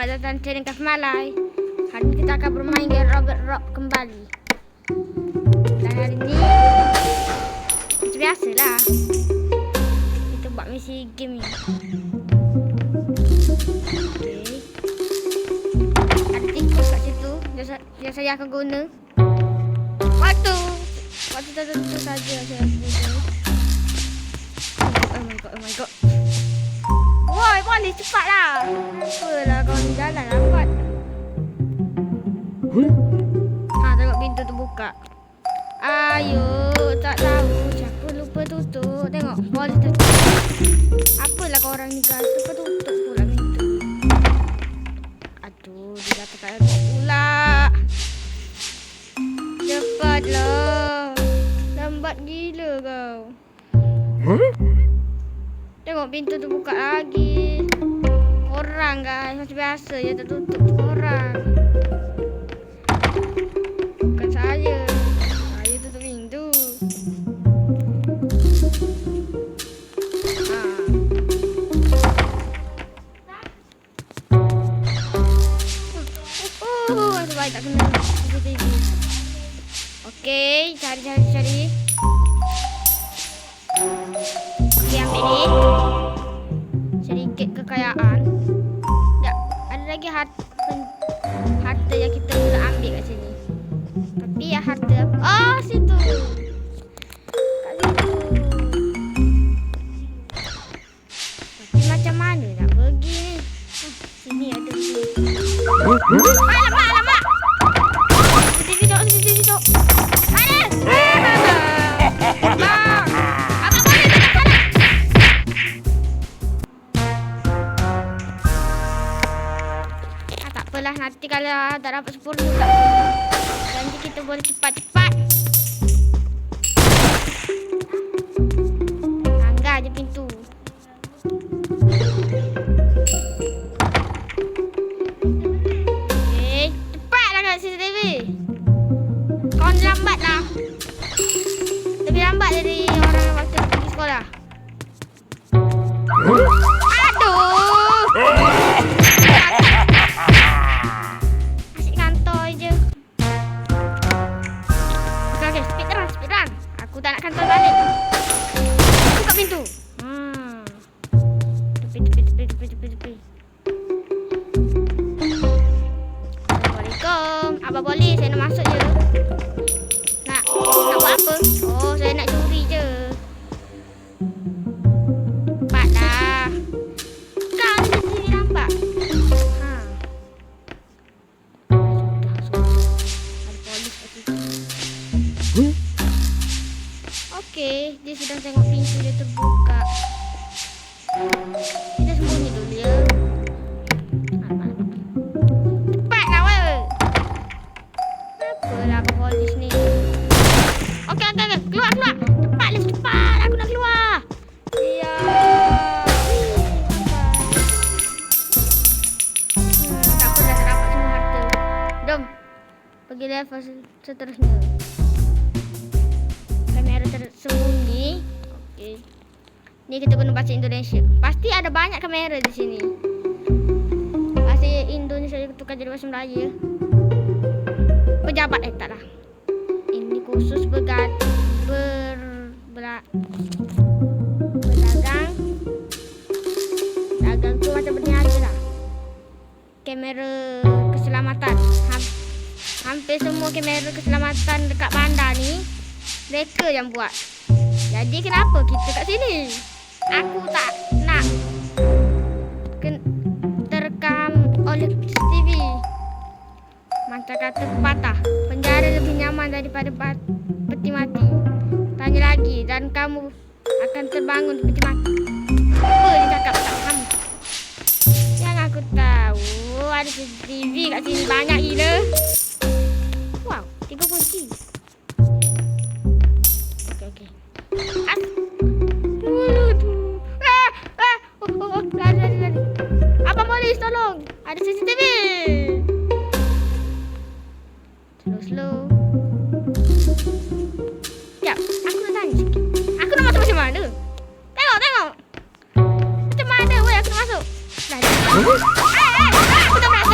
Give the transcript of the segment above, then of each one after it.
selamat datang di Cafe Malay. Hari ini kita akan bermain game Robot Rock kembali. Dan hari ini macam biasalah, kita buat misi game ni. Okay. Ada tikus kat situ yang saya akan guna. Waktu tertentu saja saya guna. Oh my god. Woi, boleh cepatlah. Apalah kau ni jalan lambat. Tengok pintu terbuka. Ayo, tak tahu. Siapa lupa tutup. Tengok, boleh tutup. Apalah kau orang ni guys. Lupa tutup pula pintu. Aduh, dia datang kat rumah pula. Cepatlah. Lambat gila kau. Tengok pintu terbuka lagi. Orang guys, macam biasa je tertutup orang. Bukan saya. Saya tutup pintu. Nasib baik tak kena CCTV. Okey, cari. Okey, ambil ni. Sedikit kekayaan. Tak, ada lagi harta yang kita boleh ambil kat sini. Tapi ya harta. Oh, situ. Kat situ. Tapi macam mana nak pergi ni? Sini ada ni. Alamak. CCTV dok. Ada. Nanti kalau tak dapat 10 tak. Janji kita boleh cepat-cepat. Tangga je pintu. Okay, cepatlah kat CCTV. Kau ni lambat lah. Lebih lambat dari orang waktu pergi sekolah. Aku tak nak kantor balik. Buka pintu. Tepi. Assalamualaikum. Abang boleh saya nak masuk je. Nak buat apa? Oh, saya nak curi je. Cepatlah. Kau ni di sini lambat. Ada polis kat situ. Okey, dia sedang tengok pintu dia terbuka. Kita sembunyi dulu ya. Cepatlah weh. Apalah abang polis ni. Okey. Keluar. Cepat. Aku nak keluar. Ya. Tak apa, dah tak dapat semua harta. Jom. Pergi level seterusnya. Tersembunyi. Okey. Ni kita guna bahasa Indonesia. Pasti ada banyak kamera di sini. Bahasa Indonesia tukar jadi bahasa Melayu. Pejabat taklah. Ini khusus berdagang. Dagang tu macam berniaga lah. Kamera keselamatan. Hampir semua kamera keselamatan dekat bandar ni mereka yang buat. Jadi kenapa kita kat sini? Aku tak nak terekam oleh CCTV. Macam kata pepatah, penjara lebih nyaman daripada peti mati. Tanya lagi dan kamu akan terbangun di peti mati. Apa dia cakap tak faham? Yang aku tahu ada CCTV kat sini banyak gila. Wow, 3 kunci. Okey. Lari. Abang polis tolong. Ada CCTV. Slow. Sekejap, aku nak tanya sikit. Aku nak masuk macam mana? Tengok. Macam mana weh aku nak masuk? Aku tak berani.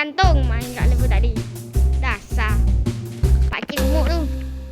jantung main kat level tadi. Dasar pakcik gemuk tu.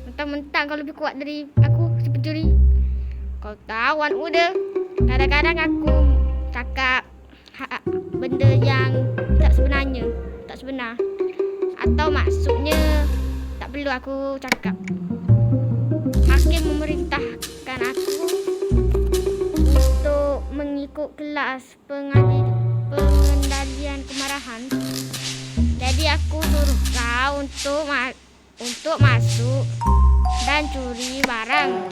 Mentang-mentang kau lebih kuat dari aku si pencuri. Kau tahu Wan Uda, kadang-kadang aku cakap benda yang tak sebenarnya, tak sebenar. Atau maksudnya tak perlu aku cakap. Hakim memerintahkan aku untuk mengikut kelas pengendalian kemarahan. Jadi aku suruh kau untuk masuk dan curi barang.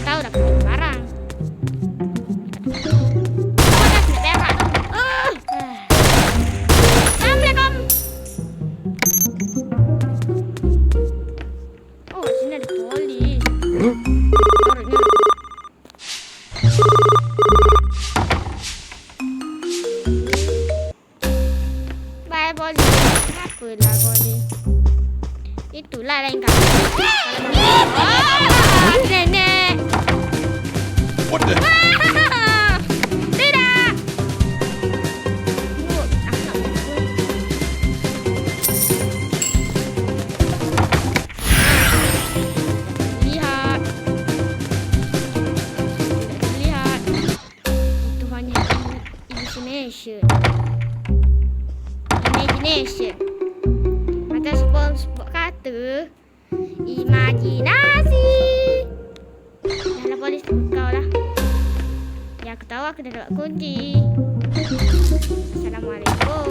Kau dah curi barang. Assalamualaikum. Oh, sini ada polis. Bye polis. Apalah kau ni? Itulah lain kali. Nenek. What the? Tidak. Lihat. Itu hanya imagination. Macam SpongeBob kata, imajinasi. Dahlah polis kau lah. Ya aku tahu aku dah dapat kunci. Assalamualaikum.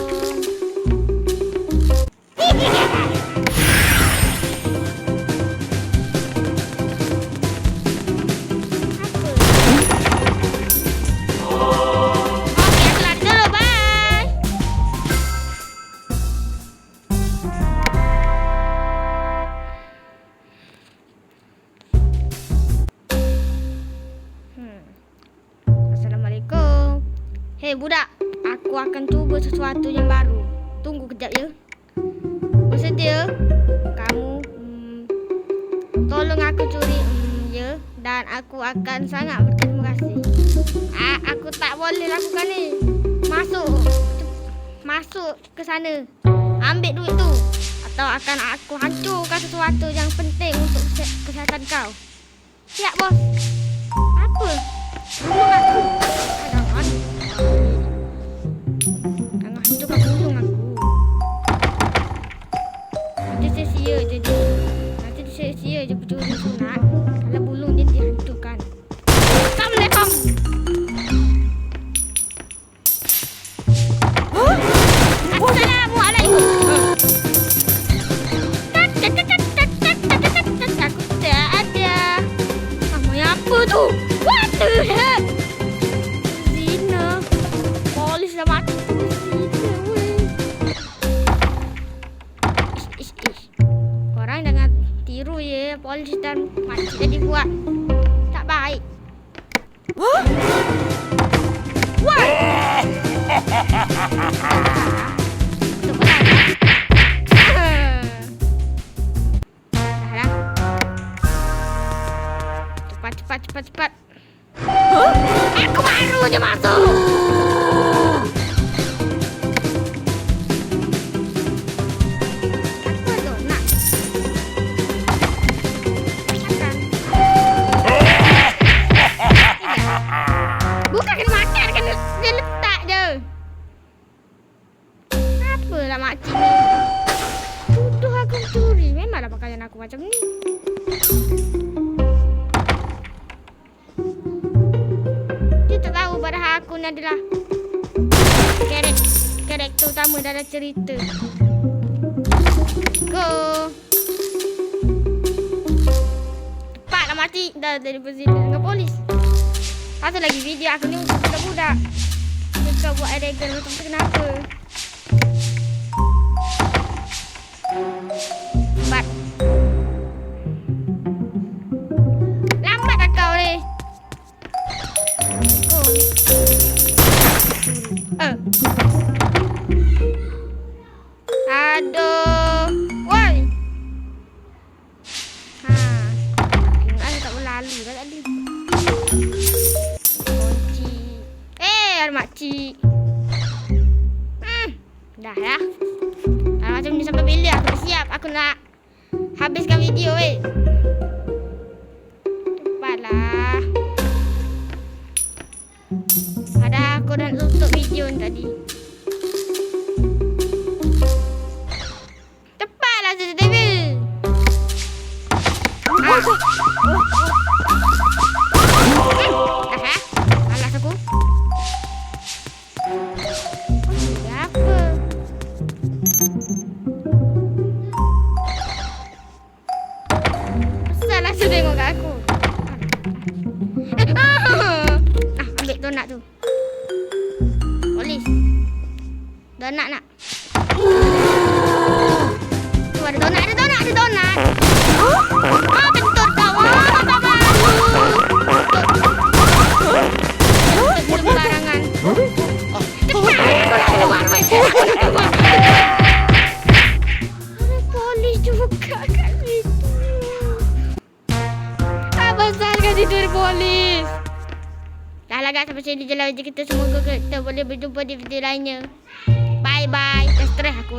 Assalamualaikum. Hei budak, aku akan cuba sesuatu yang baru. Tunggu kejap ya. Bersedia? Kamu tolong aku curi ya, dan aku akan sangat berterima kasih. Aku tak boleh lakukan ni. Masuk ke sana. Ambil duit tu, atau akan aku hancurkan sesuatu yang penting untuk kesihatan kau. Siap bos. Apa? Bulung aku. Jangan hancurkan bulung aku. Nanti sia-sia je pencuri sunat. Kalau bulung dia dihancurkan. Assalamualaikum. Assalamualaikum. Aku tak ada. Kamu apa tu? What the heck? Zina. Polis dah mati. Zina weh. Ish. Korang jangan tiru ya. Polis dan makcik dah dibuat. Tak baik. Huh? What? Cepat. Huh? Aku baru je masuk. Apa tu nak? Bukan kena makan, kena letak je. Apalah makcik ni? Tuduh aku curi. Memanglah pakaian aku macam ni. Padahal aku ni adalah karakter utama dalam cerita. Go. Cepatlah mati. Dah jadi berzina dengan polis. Satu lagi video aku ni untuk budak-budak. Kau buat adegan macam tu kenapa? Lambat dah kau ni. Aduh. Woi. Aku tak boleh lalu dah tadi. Kunci. Ada makcik. Dah lah. video Cepatlah. Ada aku dah tutup video ni tadi. Cepatlah CCTV. Malas aku. Apa? Salah tu tengok kat aku. Ambil donat tu. Polis. Donat nak. Tu ada donat. Kentut kau. Tak malu. Kentut sembarangan. Ada polis juga kat situ. Apa salah situ ada polis? Dah lah guys, sampai sini je lah video kita. Semoga kita boleh berjumpa di video lainnya. Bye bye. Dah stres aku.